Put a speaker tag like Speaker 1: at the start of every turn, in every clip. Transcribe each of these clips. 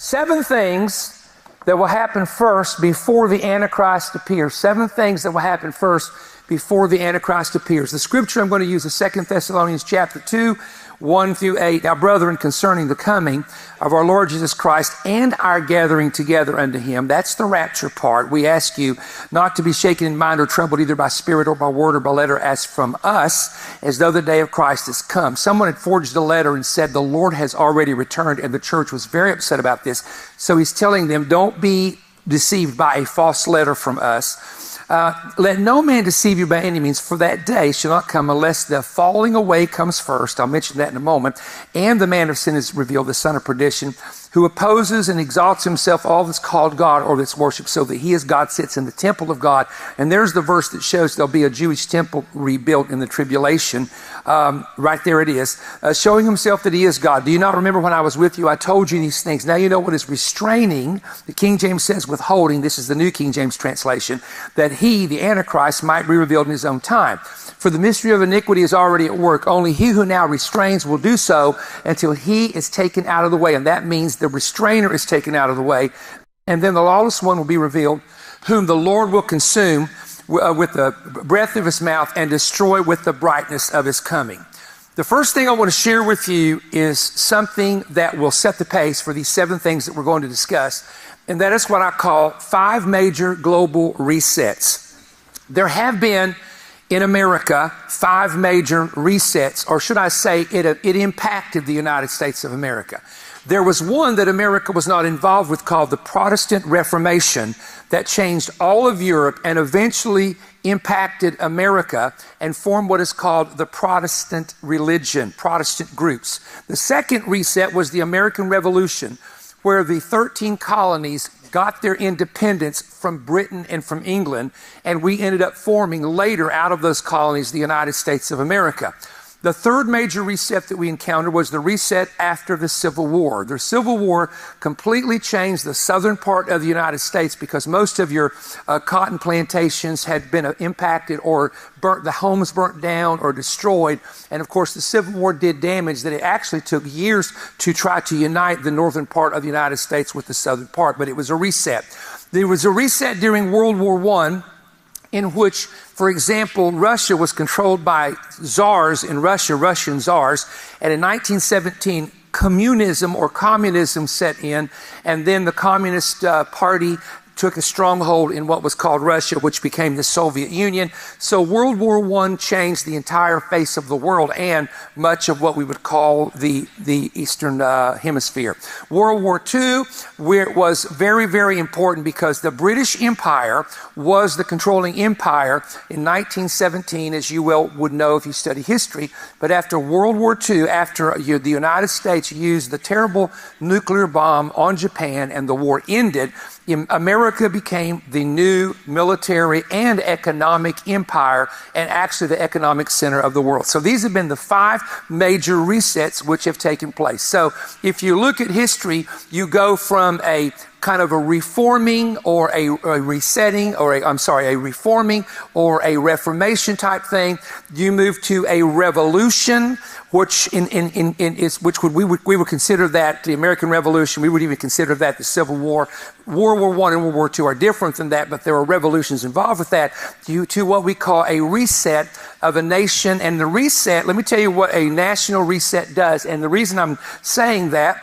Speaker 1: 7 things that will happen first before the Antichrist appears. 7 things that will happen first before the Antichrist appears. The scripture I'm going to use is 2 Thessalonians chapter 2, 1 through 8. Now, brethren, concerning the coming of our Lord Jesus Christ and our gathering together unto him, that's the rapture part. We ask you not to be shaken in mind or troubled either by spirit or by word or by letter as from us, as though the day of Christ has come. Someone had forged a letter and said the Lord has already returned, and the church was very upset about this. So he's telling them, don't be deceived by a false letter from us. Let no man deceive you by any means, for that day shall not come unless the falling away comes first. I'll mention that in a moment. And the man of sin is revealed, the son of perdition, who opposes and exalts himself all that's called God or that's worshipped, so that he as God sits in the temple of God. And there's the verse that shows there'll be a Jewish temple rebuilt in the tribulation. Right there it is, showing himself that he is God. Do you not remember when I was with you, I told you these things? Now you know what is restraining. The King James says withholding. This is the New King James translation, that he, the Antichrist, might be revealed in his own time. For the mystery of iniquity is already at work. Only he who now restrains will do so until he is taken out of the way. And that means the restrainer is taken out of the way. And then the lawless one will be revealed, whom the Lord will consume with the breath of his mouth and destroy with the brightness of his coming. The first thing I want to share with you is something that will set the pace for these 7 things that we're going to discuss. And that is what I call 5 major global resets. There have been in America 5 major resets, or should I say it impacted the United States of America. There was one that America was not involved with called the Protestant Reformation that changed all of Europe and eventually impacted America and formed what is called the Protestant religion, Protestant groups. The second reset was the American Revolution, where the 13 colonies got their independence from Britain and from England, and we ended up forming later out of those colonies the United States of America. The third major reset that we encountered was the reset after the Civil War. The Civil War completely changed the southern part of the United States because most of your cotton plantations had been impacted or burnt, the homes burnt down or destroyed. And of course, the Civil War did damage that it actually took years to try to unite the northern part of the United States with the southern part, but it was a reset. There was a reset during World War I, in which, for example, Russia was controlled by czars in Russia, Russian czars. And in 1917, communism set in, and then the Communist Party took a stronghold in what was called Russia, which became the Soviet Union. So World War I changed the entire face of the world and much of what we would call the Eastern Hemisphere. World War II, where it was very, very important because the British Empire was the controlling empire in 1917, as you well would know if you study history. But after World War II, after the United States used the terrible nuclear bomb on Japan and the war ended, America became the new military and economic empire and actually the economic center of the world. So these have been the 5 major resets which have taken place. So if you look at history, you go from a kind of a reforming or a resetting or a reforming or a reformation type thing. You move to a revolution, which we would consider that the American Revolution. We would even consider that the Civil War. World War I and World War II are different than that, but there are revolutions involved with that. Due to what we call a reset of a nation, and the reset. Let me tell you what a national reset does, and the reason I'm saying that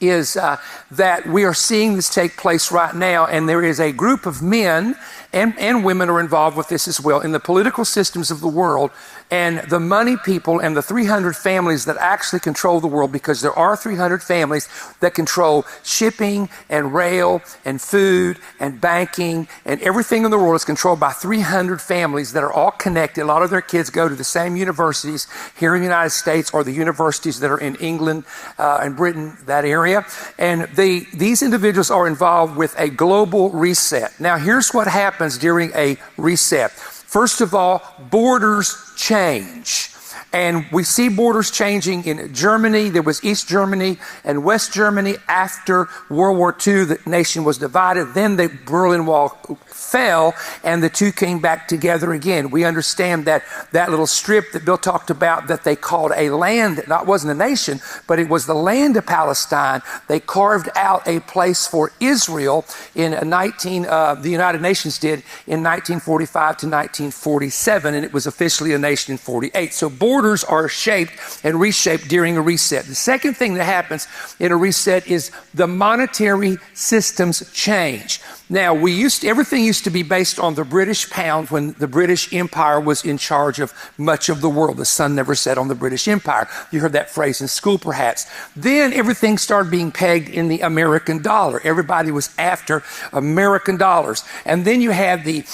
Speaker 1: is that we are seeing this take place right now, and there is a group of men and women are involved with this as well in the political systems of the world and the money people and the 300 families that actually control the world, because there are 300 families that control shipping and rail and food and banking, and everything in the world is controlled by 300 families that are all connected. A lot of their kids go to the same universities here in the United States or the universities that are in England and Britain, that area. And these individuals are involved with a global reset. Now, here's what happens during a reset. First of all, borders change. And we see borders changing in Germany. There was East Germany and West Germany. After World War II, the nation was divided. Then the Berlin Wall fell, and the two came back together again. We understand that that little strip that Bill talked about that they called a land, that wasn't a nation, but it was the land of Palestine. They carved out a place for Israel in the United Nations did in 1945 to 1947, and it was officially a nation in 48. So borders are shaped and reshaped during a reset. The second thing that happens in a reset is the monetary systems change. Now, everything used to be based on the British pound when the British Empire was in charge of much of the world. The sun never set on the British Empire. You heard that phrase in school, perhaps. Then everything started being pegged in the American dollar. Everybody was after American dollars. And then you had the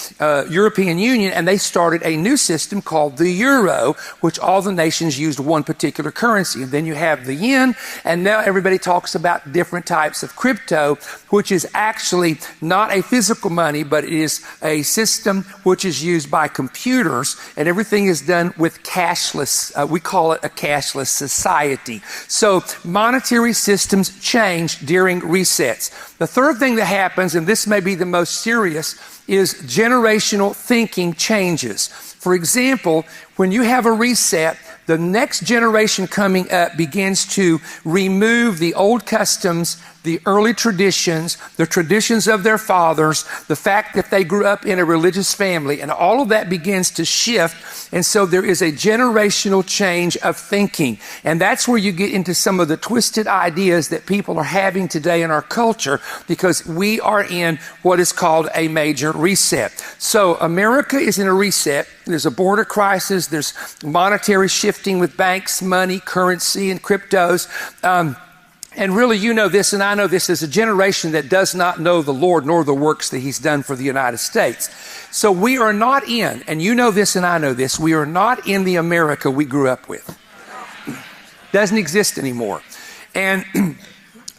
Speaker 1: European Union, and they started a new system called the euro, which all the nations used one particular currency. And then you have the yen, and now everybody talks about different types of crypto, which is actually not a physical money, but it is a system which is used by computers, and everything is done with cashless. We call it a cashless society. So monetary systems change during resets. The third thing that happens, and this may be the most serious, is generational thinking changes. For example, when you have a reset, the next generation coming up begins to remove the old customs, the early traditions, the traditions of their fathers, the fact that they grew up in a religious family, and all of that begins to shift. And so there is a generational change of thinking. And that's where you get into some of the twisted ideas that people are having today in our culture, because we are in what is called a major reset. So America is in a reset. There's a border crisis. There's monetary shifting with banks, money, currency, and cryptos. And really, you know this, and I know this, as a generation that does not know the Lord nor the works that He's done for the United States. So we are not in, and you know this and I know this, we are not in the America we grew up with. Doesn't exist anymore. And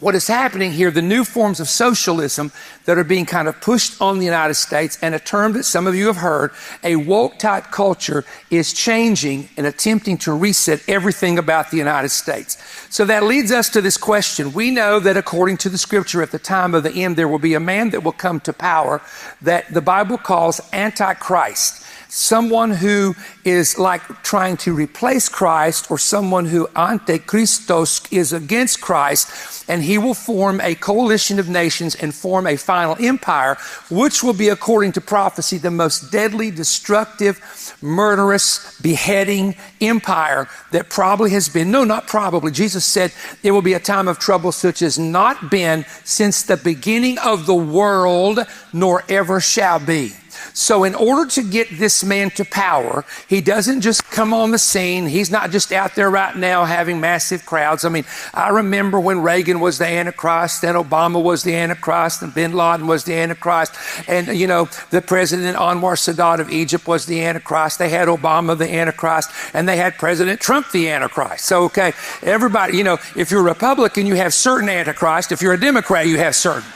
Speaker 1: what is happening here, the new forms of socialism that are being kind of pushed on the United States, and a term that some of you have heard, a woke type culture, is changing and attempting to reset everything about the United States. So that leads us to this question. We know that according to the scripture, at the time of the end, there will be a man that will come to power that the Bible calls Antichrist. Someone who is like trying to replace Christ, or someone who Antichristos is against Christ, and he will form a coalition of nations and form a final empire, which will be, according to prophecy, the most deadly, destructive, murderous, beheading empire that probably has been. No, not probably. Jesus said there will be a time of trouble such as not been since the beginning of the world, nor ever shall be. So in order to get this man to power, he doesn't just come on the scene. He's not just out there right now having massive crowds. I mean, I remember when Reagan was the Antichrist, and Obama was the Antichrist, and bin Laden was the Antichrist, and, you know, the President Anwar Sadat of Egypt was the Antichrist. They had Obama the Antichrist, and they had President Trump the Antichrist. So, okay, everybody, you know, if you're a Republican, you have certain Antichrist. If you're a Democrat, you have certain.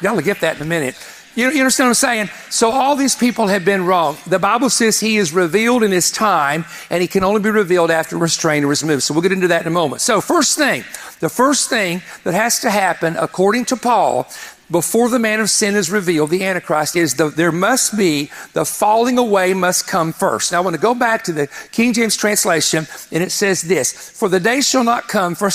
Speaker 1: Y'all will get that in a minute. You understand what I'm saying? So all these people have been wrong. The Bible says he is revealed in his time, and he can only be revealed after restraint is removed. So we'll get into that in a moment. So the first thing that has to happen, according to Paul, before the man of sin is revealed, the Antichrist, is there must be, the falling away must come first. Now I want to go back to the King James translation, and it says this: for the day shall not come, 1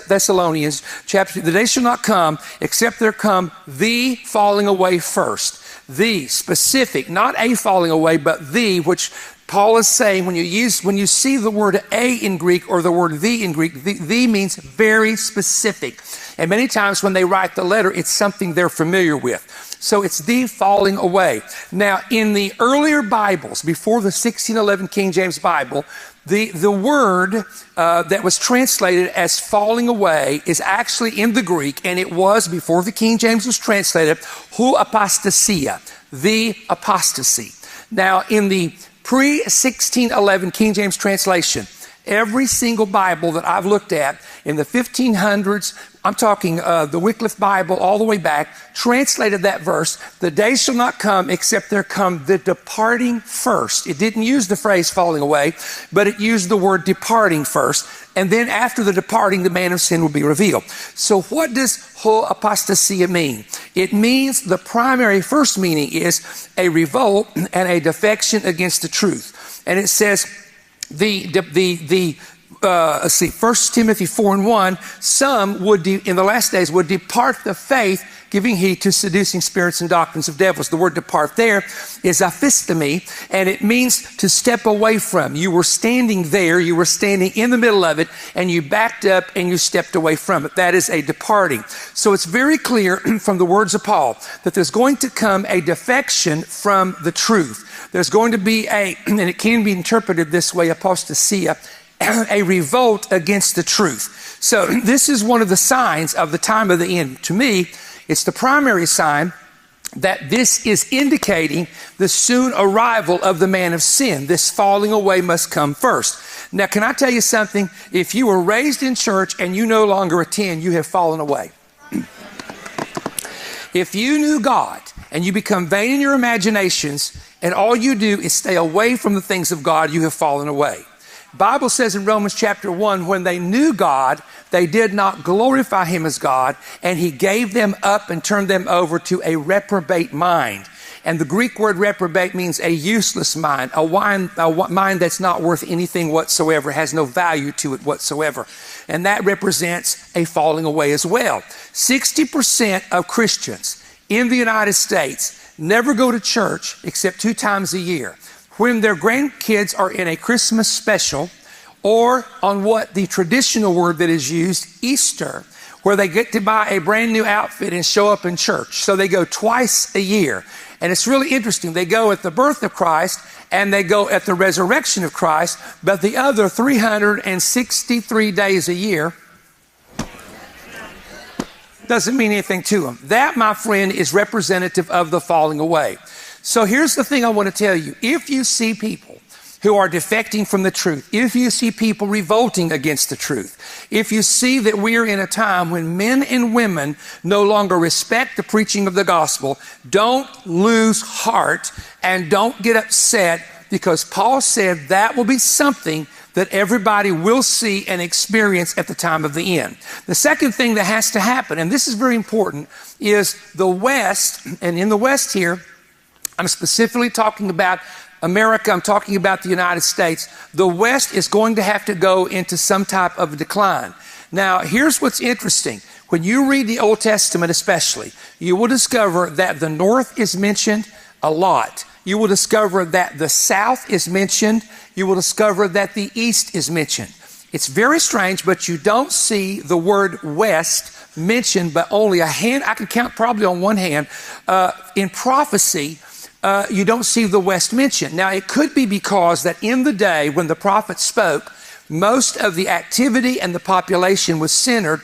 Speaker 1: Thessalonians chapter 2, the day shall not come except there come the falling away first. The specific, not a falling away, but the, which Paul is saying, when you see the word a in Greek or the word the in Greek, the means very specific. And many times when they write the letter, it's something they're familiar with. So it's the falling away. Now, in the earlier Bibles, before the 1611 King James Bible, the word that was translated as falling away is actually in the Greek, and it was, before the King James was translated, hu apostasia, the apostasy. Now, in the pre-1611 King James translation, every single Bible that I've looked at in the 1500s, I'm talking the Wycliffe Bible all the way back, translated that verse, the day shall not come except there come the departing first. It didn't use the phrase falling away, but it used the word departing first. And then after the departing, the man of sin will be revealed. So what does ho apostasia mean? It means the primary first meaning is a revolt and a defection against the truth. And it says, 1 Timothy 4:1, some would, in the last days, would depart the faith, giving heed to seducing spirits and doctrines of devils. The word depart there is aphistemi, and it means to step away from. You were standing there, you were standing in the middle of it, and you backed up and you stepped away from it. That is a departing. So it's very clear from the words of Paul that there's going to come a defection from the truth. There's going to be and it can be interpreted this way, apostasia, a revolt against the truth. So this is one of the signs of the time of the end. To me, it's the primary sign that this is indicating the soon arrival of the man of sin. This falling away must come first. Now, can I tell you something? If you were raised in church and you no longer attend, you have fallen away. If you knew God and you become vain in your imaginations and all you do is stay away from the things of God, you have fallen away. Bible says in Romans chapter 1, when they knew God, they did not glorify him as God, and he gave them up and turned them over to a reprobate mind. And the Greek word reprobate means a useless mind, a mind that's not worth anything whatsoever, has no value to it whatsoever. And that represents a falling away as well. 60% of Christians in the United States never go to church except 2 times a year. When their grandkids are in a Christmas special, or on what the traditional word that is used, Easter, where they get to buy a brand new outfit and show up in church. So they go twice a year. And it's really interesting. They go at the birth of Christ and they go at the resurrection of Christ, but the other 363 days a year doesn't mean anything to them. That, my friend, is representative of the falling away. So here's the thing I want to tell you. If you see people who are defecting from the truth, if you see people revolting against the truth, if you see that we are in a time when men and women no longer respect the preaching of the gospel, don't lose heart and don't get upset, because Paul said that will be something that everybody will see and experience at the time of the end. The second thing that has to happen, and this is very important, is the West, and in the West here, I'm specifically talking about America, I'm talking about the United States. The West is going to have to go into some type of decline. Now, here's what's interesting. When you read the Old Testament especially, you will discover that the North is mentioned a lot. You will discover that the South is mentioned. You will discover that the East is mentioned. It's very strange, but you don't see the word West mentioned, but only a hand. I can count probably on one hand. In prophecy, you don't see the West mentioned. Now, it could be because that in the day when the prophets spoke, most of the activity and the population was centered.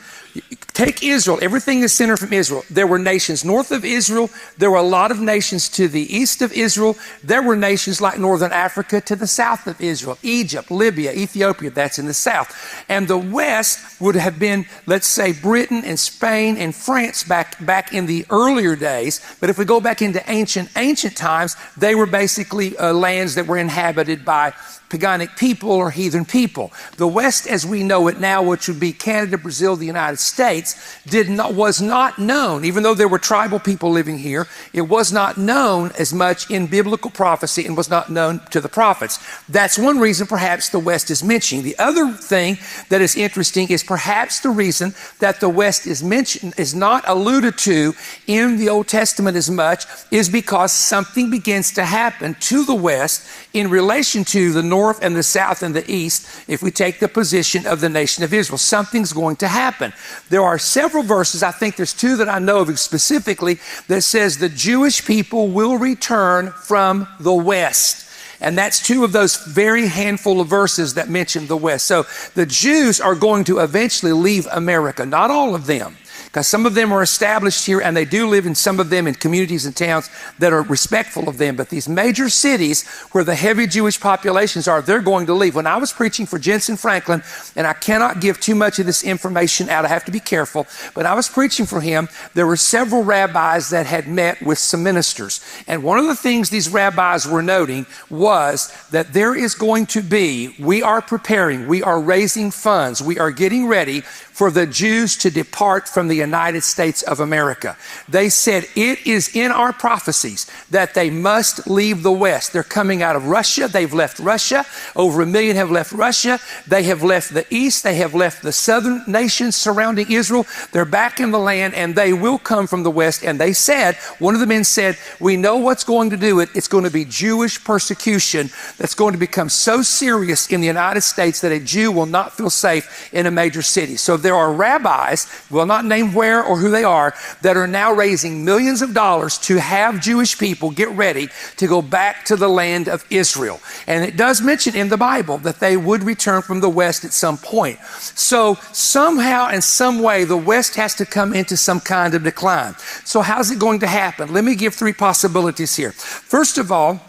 Speaker 1: Take Israel, everything is centered from Israel. There were nations north of Israel. There were a lot of nations to the east of Israel. There were nations like northern Africa to the south of Israel. Egypt, Libya, Ethiopia, that's in the south. And the west would have been, let's say, Britain and Spain and France back in the earlier days. But if we go back into ancient times, they were basically lands that were inhabited by paganic people or heathen people. The West, as we know it now, which would be Canada, Brazil, the United States, was not known. Even though there were tribal people living here, it was not known as much in biblical prophecy and was not known to the prophets. That's one reason perhaps the West is mentioned. The other thing that is interesting is perhaps the reason that the West is mentioned, is not alluded to in the Old Testament as much, is because something begins to happen to the West in relation to the North and the South and the East. If we take the position of the nation of Israel, something's going to happen. There are several verses, I think there's 2 that I know of specifically, that says the Jewish people will return from the West. And that's 2 of those very handful of verses that mention the West. So the Jews are going to eventually leave America, not all of them. because some of them are established here, and they do live in some of them in communities and towns that are respectful of them. But these major cities where the heavy Jewish populations are, they're going to leave. When I was preaching for Jensen Franklin, and I cannot give too much of this information out, I have to be careful, but I was preaching for him, there were several rabbis that had met with some ministers. And one of the things these rabbis were noting was that there is going to be, we are preparing, we are raising funds, we are getting ready for the Jews to depart from the United States of America. They said it is in our prophecies that they must leave the West. They're coming out of Russia. They've left Russia. Over 1 million have left Russia. They have left the East. They have left the southern nations surrounding Israel. They're back in the land, and they will come from the West. And they said, one of the men said, we know what's going to do it. It's going to be Jewish persecution that's going to become so serious in the United States that a Jew will not feel safe in a major city. So there are rabbis, we'll not name where or who they are, that are now raising millions of dollars to have Jewish people get ready to go back to the land of Israel. And it does mention in the Bible that they would return from the West at some point. So somehow in some way, the West has to come into some kind of decline. So how's it going to happen? Let me give 3 possibilities here. First of all,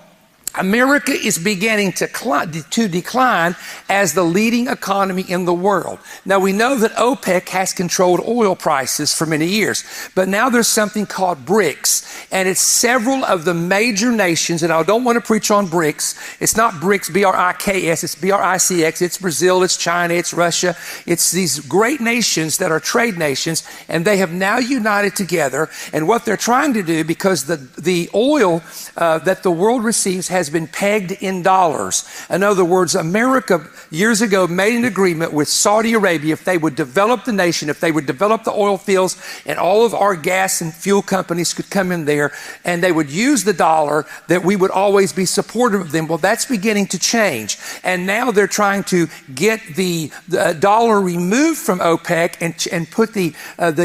Speaker 1: America is beginning to decline as the leading economy in the world. Now, we know that OPEC has controlled oil prices for many years, but now there's something called BRICS, and it's several of the major nations, and I don't want to preach on BRICS. It's not BRICS, B-R-I-K-S, it's B-R-I-C-X, it's Brazil, it's China, it's Russia. It's these great nations that are trade nations, and they have now united together, and what they're trying to do, because the oil that the world receives has been pegged in dollars. In other words, America years ago made an agreement with Saudi Arabia if they would develop the nation, if they would develop the oil fields, and all of our gas and fuel companies could come in there and they would use the dollar, that we would always be supportive of them. Well, that's beginning to change. And now they're trying to get the dollar removed from OPEC and put the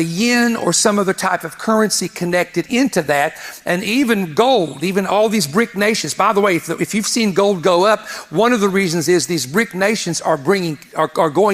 Speaker 1: yen or some other type of currency connected into that. And even gold, even all these BRIC nations. By the way, if you've seen gold go up, one of the reasons is these BRIC nations are going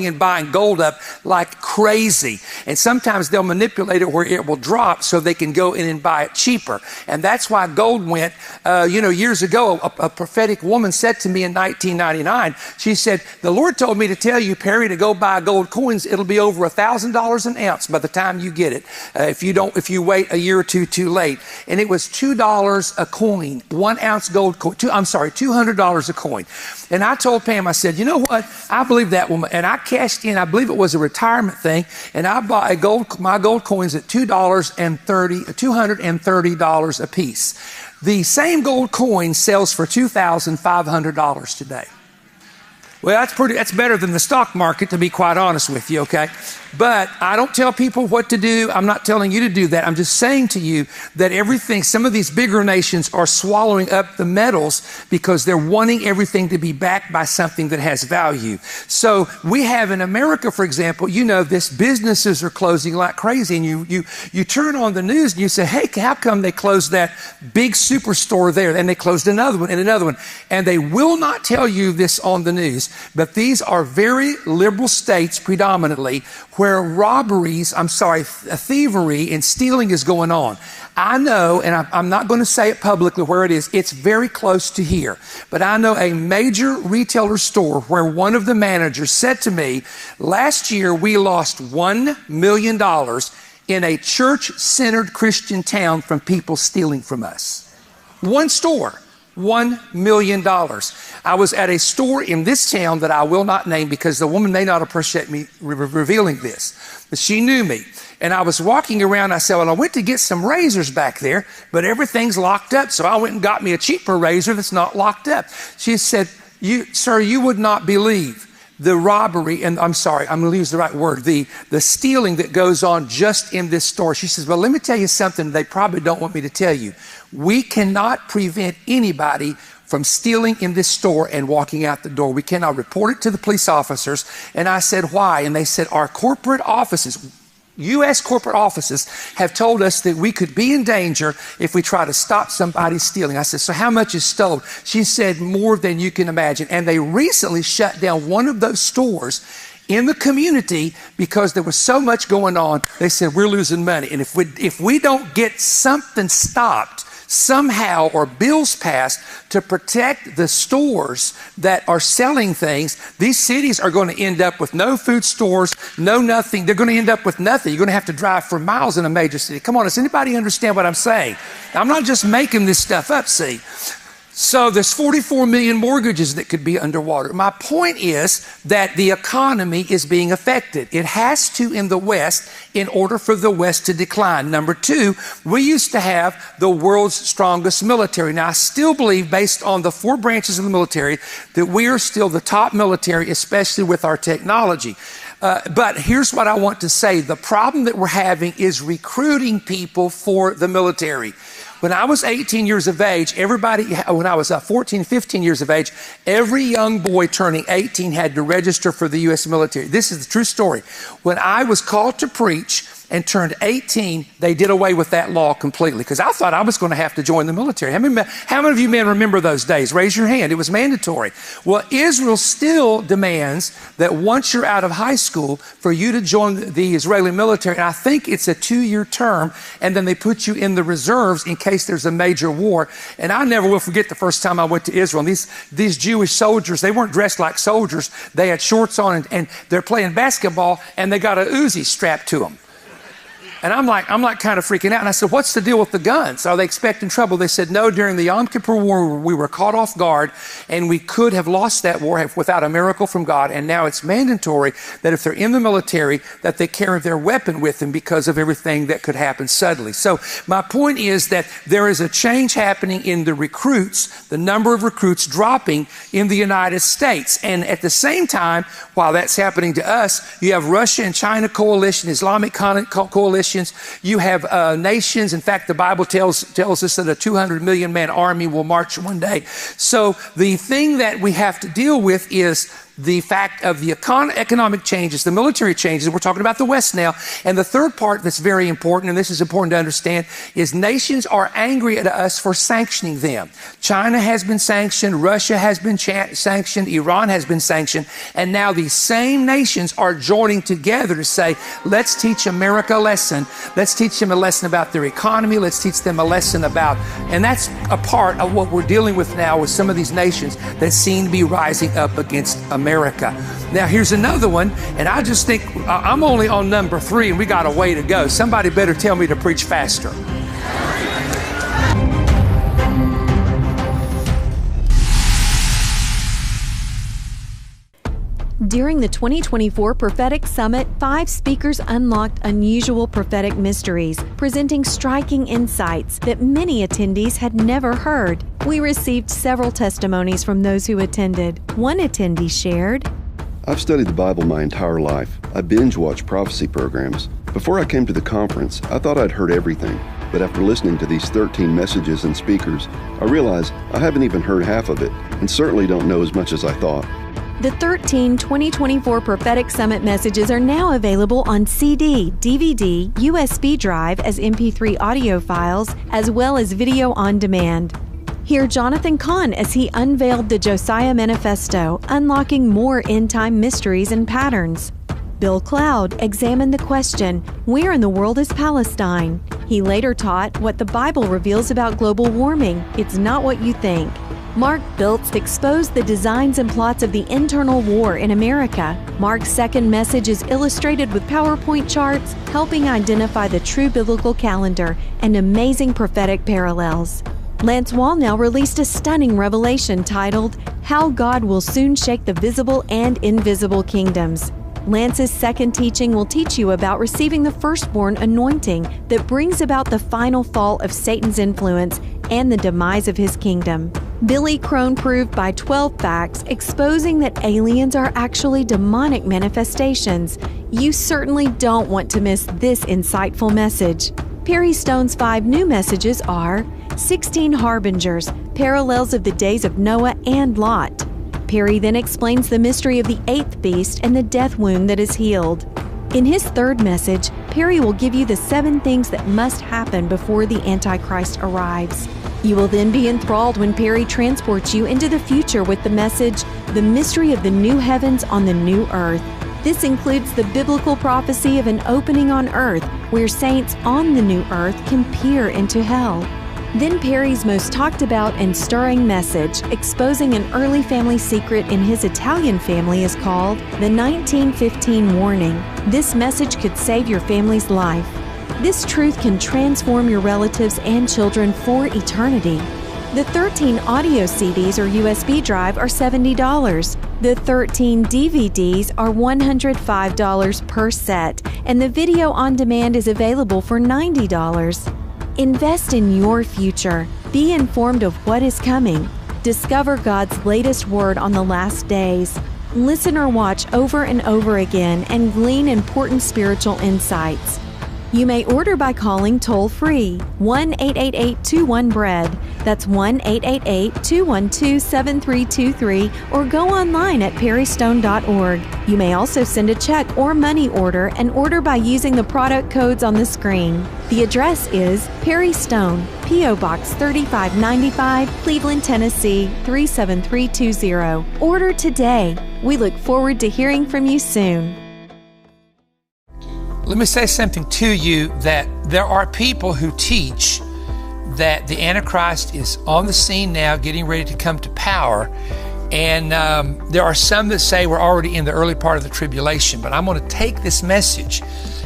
Speaker 1: and buying gold up like crazy. And sometimes they'll manipulate it where it will drop so they can go in and buy it cheaper. And that's why gold went, years ago, a prophetic woman said to me in 1999, she said, the Lord told me to tell you, Perry, to go buy gold coins. It'll be over $1,000 an ounce by the time you get it. If you wait a year or two too late. And it was $2 a coin, 1 ounce gold coin. $200 a coin. And I told Pam, I said, you know what? I believe that woman. And I cashed in, I believe it was a retirement thing, and I bought my gold coins at $230 a piece. The same gold coin sells for $2,500 today. Well, that's better than the stock market, to be quite honest with you, okay? But I don't tell people what to do. I'm not telling you to do that. I'm just saying to you that some of these bigger nations are swallowing up the metals because they're wanting everything to be backed by something that has value. So we have in America, for example, businesses are closing like crazy. And you turn on the news and you say, hey, how come they closed that big superstore there? And they closed another one and another one. And they will not tell you this on the news, but these are very liberal states predominantly where thievery and stealing is going on. I know, and I'm not going to say it publicly where it is, it's very close to here, but I know a major retailer store where one of the managers said to me, last year we lost $1 million in a church-centered Christian town from people stealing from us. One store. $1 million. I was at a store in this town that I will not name because the woman may not appreciate me revealing this, but she knew me. And I was walking around. I said, well, I went to get some razors back there, but everything's locked up. So I went and got me a cheaper razor that's not locked up. She said, sir, you would not believe the robbery, and I'm sorry, I'm going to use the right word, the stealing that goes on just in this store. She says, well, let me tell you something they probably don't want me to tell you. We cannot prevent anybody from stealing in this store and walking out the door. We cannot report it to the police officers. And I said, why? And they said, our corporate offices, U.S. corporate offices have told us that we could be in danger if we try to stop somebody stealing. I said, so how much is stolen? She said, more than you can imagine. And they recently shut down one of those stores in the community because there was so much going on. They said, we're losing money. And if we don't get something stopped somehow or bills passed to protect the stores that are selling things, these cities are going to end up with no food stores, no nothing. They're going to end up with nothing. You're going to have to drive for miles in a major city. Come on, does anybody understand what I'm saying? I'm not just making this stuff up, see. So there's 44 million mortgages that could be underwater. My point is that the economy is being affected. It has to in the West in order for the West to decline. Number two, we used to have the world's strongest military. Now, I still believe, based on the 4 branches of the military, that we are still the top military, especially with our technology. But here's what I want to say. The problem that we're having is recruiting people for the military. When I was 18 years of age, when I was 14, 15 years of age, every young boy turning 18 had to register for the U.S. military. This is the true story. When I was called to preach and turned 18, they did away with that law completely because I thought I was going to have to join the military. How many of you men remember those days? Raise your hand. It was mandatory. Well, Israel still demands that once you're out of high school for you to join the Israeli military, and I think it's a 2-year term, and then they put you in the reserves in case there's a major war. And I never will forget the first time I went to Israel. And these Jewish soldiers, they weren't dressed like soldiers. They had shorts on and they're playing basketball and they got a Uzi strapped to them. And I'm like kind of freaking out. And I said, what's the deal with the guns? Are they expecting trouble? They said, no, during the Yom Kippur War, we were caught off guard and we could have lost that war without a miracle from God. And now it's mandatory that if they're in the military, that they carry their weapon with them because of everything that could happen suddenly. So my point is that there is a change happening in the recruits, the number of recruits dropping in the United States. And at the same time, while that's happening to us, you have Russia and China coalition, Islamic coalition. You have nations. In fact, the Bible tells us that a 200 million man army will march one day. So the thing that we have to deal with is the fact of the economic changes, the military changes. We're talking about the West now. And the third part that's very important, and this is important to understand, is nations are angry at us for sanctioning them. China has been sanctioned, Russia has been sanctioned, Iran has been sanctioned, and now these same nations are joining together to say, let's teach America a lesson. Let's teach them a lesson about their economy. Let's teach them a lesson about, and that's a part of what we're dealing with now with some of these nations that seem to be rising up against America. Now, here's another one, and I just think I'm only on number 3, and we got a way to go. Somebody better tell me to preach faster.
Speaker 2: During the 2024 Prophetic Summit, 5 speakers unlocked unusual prophetic mysteries, presenting striking insights that many attendees had never heard. We received several testimonies from those who attended. One attendee shared,
Speaker 3: I've studied the Bible my entire life. I binge-watch prophecy programs. Before I came to the conference, I thought I'd heard everything. But after listening to these 13 messages and speakers, I realize I haven't even heard half of it, and certainly don't know as much as I thought.
Speaker 2: The 13 2024 Prophetic Summit messages are now available on CD, DVD, USB drive as MP3 audio files, as well as video on demand. Hear Jonathan Cahn as he unveiled the Josiah Manifesto, unlocking more end-time mysteries and patterns. Bill Cloud examined the question, where in the world is Palestine? He later taught what the Bible reveals about global warming. It's not what you think. Mark Biltz exposed the designs and plots of the internal war in America. Mark's second message is illustrated with PowerPoint charts, helping identify the true biblical calendar and amazing prophetic parallels. Lance Wallnau released a stunning revelation titled, How God Will Soon Shake the Visible and Invisible Kingdoms. Lance's second teaching will teach you about receiving the firstborn anointing that brings about the final fall of Satan's influence and the demise of his kingdom. Billy Crone proved by 12 facts exposing that aliens are actually demonic manifestations. You certainly don't want to miss this insightful message. Perry Stone's 5 new messages are 16 Harbingers, parallels of the days of Noah and Lot. Perry then explains the mystery of the 8th beast and the death wound that is healed. In his third message, Perry will give you the 7 things that must happen before the Antichrist arrives. You will then be enthralled when Perry transports you into the future with the message, The Mystery of the New Heavens on the New Earth. This includes the biblical prophecy of an opening on earth where saints on the new earth can peer into hell. Then Perry's most talked about and stirring message, exposing an early family secret in his Italian family, is called The 1915 Warning. This message could save your family's life. This truth can transform your relatives and children for eternity. The 13 audio CDs or USB drive are $70. The 13 DVDs are $105 per set, and the video on demand is available for $90. Invest in your future. Be informed of what is coming. Discover God's latest word on the last days. Listen or watch over and over again and glean important spiritual insights. You may order by calling toll-free 1-888-21-BREAD. That's 1-888-212-7323, or go online at perrystone.org. You may also send a check or money order and order by using the product codes on the screen. The address is Perry Stone, P.O. Box 3595, Cleveland, Tennessee 37320. Order today. We look forward to hearing from you soon.
Speaker 1: Let me say something to you, that there are people who teach that the Antichrist is on the scene now, getting ready to come to power. And there are some that say we're already in the early part of the tribulation. But I'm going to take this message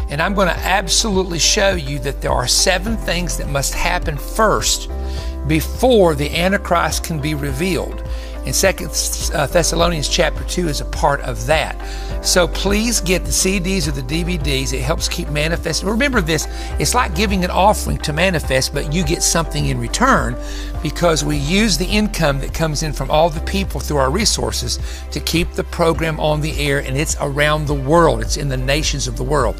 Speaker 1: and I'm going to absolutely show you that there are 7 things that must happen first before the Antichrist can be revealed. And 2 Thessalonians chapter 2 is a part of that. So please get the CDs or the DVDs. It helps keep manifesting. Remember this, it's like giving an offering to manifest, but you get something in return because we use the income that comes in from all the people through our resources to keep the program on the air, and it's around the world. It's in the nations of the world.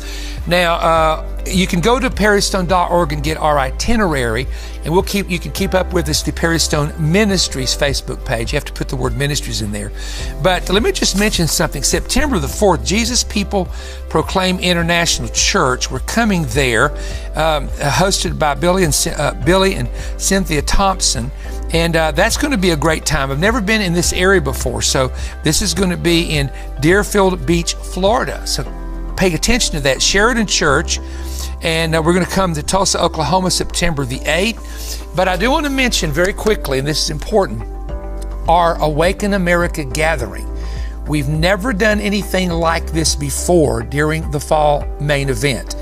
Speaker 1: Now, you can go to perrystone.org and get our itinerary, and you can keep up with us through Perry Stone Ministries Facebook page. You have to put the word ministries in there. But let me just mention something. September the 4th, Jesus People Proclaim International Church. We're coming there, hosted by Billy and Cynthia Thompson. And that's going to be a great time. I've never been in this area before, so this is going to be in Deerfield Beach, Florida. So pay attention to that. Sheridan Church. And we're going to come to Tulsa, Oklahoma, September the 8th. But I do want to mention very quickly, and this is important, our Awaken America gathering. We've never done anything like this before during the fall main event.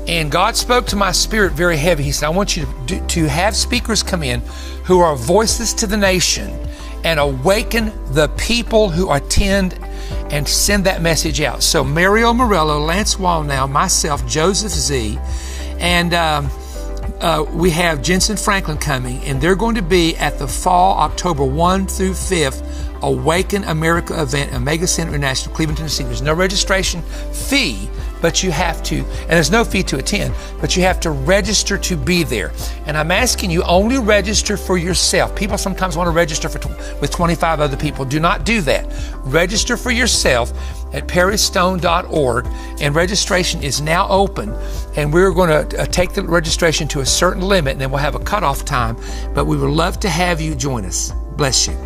Speaker 1: And God spoke to my spirit very heavy. He said, I want you to have speakers come in who are voices to the nation and awaken the people who attend and send that message out. So Mario Morello, Lance Wallnow, myself, Joseph Z, and we have Jensen Franklin coming, and they're going to be at the fall, October 1 through 5th, Awaken America event, Omega Center International, Cleveland, Tennessee. There's no registration fee, but you have to, and there's no fee to attend, but you have to register to be there. And I'm asking you, only register for yourself. People sometimes want to register with 25 other people. Do not do that. Register for yourself at perrystone.org, and registration is now open, and we're going to take the registration to a certain limit, and then we'll have a cutoff time, but we would love to have you join us. Bless you.